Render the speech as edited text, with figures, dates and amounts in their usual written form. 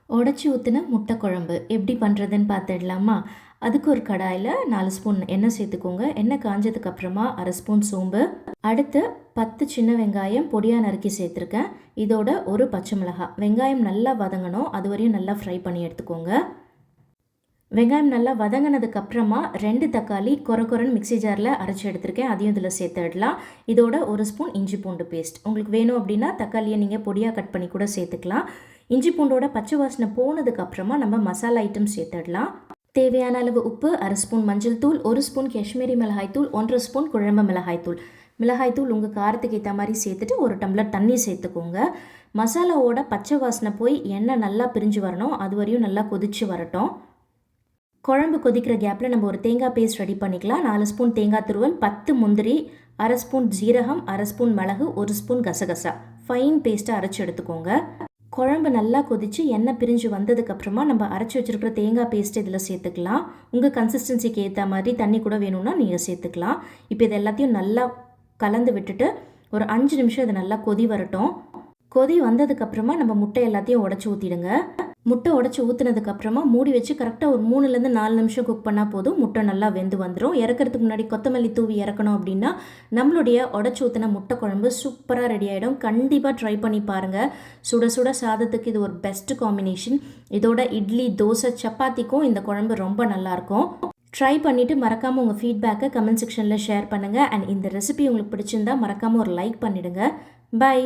உடச்சி ஊற்றின முட்டை குழம்பு எப்படி பண்ணுறதுன்னு பார்த்துடலாமா? அதுக்கு ஒரு கடாயில் 4 ஸ்பூன் எண்ணெய் சேர்த்துக்கோங்க. எண்ணெய் காஞ்சதுக்கப்புறமா 1/2 ஸ்பூன் சோம்பு, அடுத்து 10 சின்ன வெங்காயம் பொடியாக நறுக்கி சேர்த்துருக்கேன். இதோட ஒரு பச்சை மிளகாய். வெங்காயம் நல்லா வதங்கணும், அது வரையும் நல்லா ஃப்ரை பண்ணி எடுத்துக்கோங்க. வெங்காயம் நல்லா வதங்கினதுக்கப்புறமா 2 தக்காளி கொரன்னு மிக்ஸி ஜாரில் அரைச்சி எடுத்திருக்கேன். அதையும் இதில் சேர்த்துடலாம். இதோட ஒரு ஸ்பூன் இஞ்சி பூண்டு பேஸ்ட். உங்களுக்கு வேணும் அப்படின்னா தக்காளியை நீங்கள் பொடியாக கட் பண்ணி கூட சேர்த்துக்கலாம். இஞ்சி பூண்டோட பச்சை வாசனை போனதுக்கப்புறமா நம்ம மசாலா ஐட்டம் சேர்த்துடலாம். தேவையான அளவு உப்பு, 1/2 ஸ்பூன் மஞ்சள் தூள், 1 ஸ்பூன் காஷ்மீரி மிளகாய்த்தூள், 1/2 ஸ்பூன் குழம்பு மிளகாய்த்தூள். மிளகாய்த்தூள் உங்கள் காரத்துக்கு ஏற்ற மாதிரி சேர்த்துட்டு 1 டம்ளர் தண்ணி சேர்த்துக்கோங்க. மசாலாவோட பச்சை வாசனை போய் எண்ணெய் நல்லா பிரிஞ்சு வரணும், அது வரையும் நல்லா கொதித்து வரட்டும். குழம்பு கொதிக்கிற கேப்பில் நம்ம ஒரு தேங்காய் பேஸ்ட் ரெடி பண்ணிக்கலாம். 4 ஸ்பூன் தேங்காய் துருவல், 10 முந்திரி, 1/2 ஸ்பூன் ஜீரகம், 1/2 ஸ்பூன் மிளகு, 1 ஸ்பூன் கசகசா ஃபைன் பேஸ்ட்டாக அரைச்சி எடுத்துக்கோங்க. குழம்பு நல்லா கொதித்து எண்ணெய் பிரிஞ்சு வந்ததுக்கப்புறமா நம்ம அரைச்சி வச்சுருக்கிற தேங்காய் பேஸ்ட்டு இதில் சேர்த்துக்கலாம். உங்கள் கன்சிஸ்டன்சிக்கு ஏற்ற மாதிரி தண்ணி கூட வேணும்னா நீங்கள் சேர்த்துக்கலாம். இப்போ இது எல்லாத்தையும் நல்லா கலந்து விட்டுட்டு ஒரு 5 நிமிஷம் இது நல்லா கொதி வரட்டும். கொதி வந்ததுக்கப்புறமா நம்ம முட்டை எல்லாத்தையும் உடச்சி ஊற்றிடுங்க. முட்டை உடச்சி ஊற்றுனதுக்கப்புறமா மூடி வச்சு கரெக்டாக ஒரு 3லேருந்து 4 நிமிஷம் குக் பண்ணால் போதும். முட்டை நல்லா வெந்து வந்துடும். இறக்கிறதுக்கு முன்னாடி கொத்தமல்லி தூவி இறக்கணும் அப்படின்னா நம்மளுடைய உடச்சி ஊற்றின முட்டை குழம்பு சூப்பராக ரெடி ஆகிடும். கண்டிப்பாக ட்ரை பண்ணி பாருங்கள். சுட சுட சாதத்துக்கு இது ஒரு பெஸ்ட் காம்பினேஷன். இதோட இட்லி, தோசை, சப்பாத்திக்கும் இந்த குழம்பு ரொம்ப நல்லாயிருக்கும். ட்ரை பண்ணிவிட்டு மறக்காமல் உங்கள் ஃபீட்பேக்கை கமெண்ட் செக்ஷனில் ஷேர் பண்ணுங்கள். அண்ட் இந்த ரெசிபி உங்களுக்கு பிடிச்சிருந்தா மறக்காமல் ஒரு லைக் பண்ணிவிடுங்க. பை.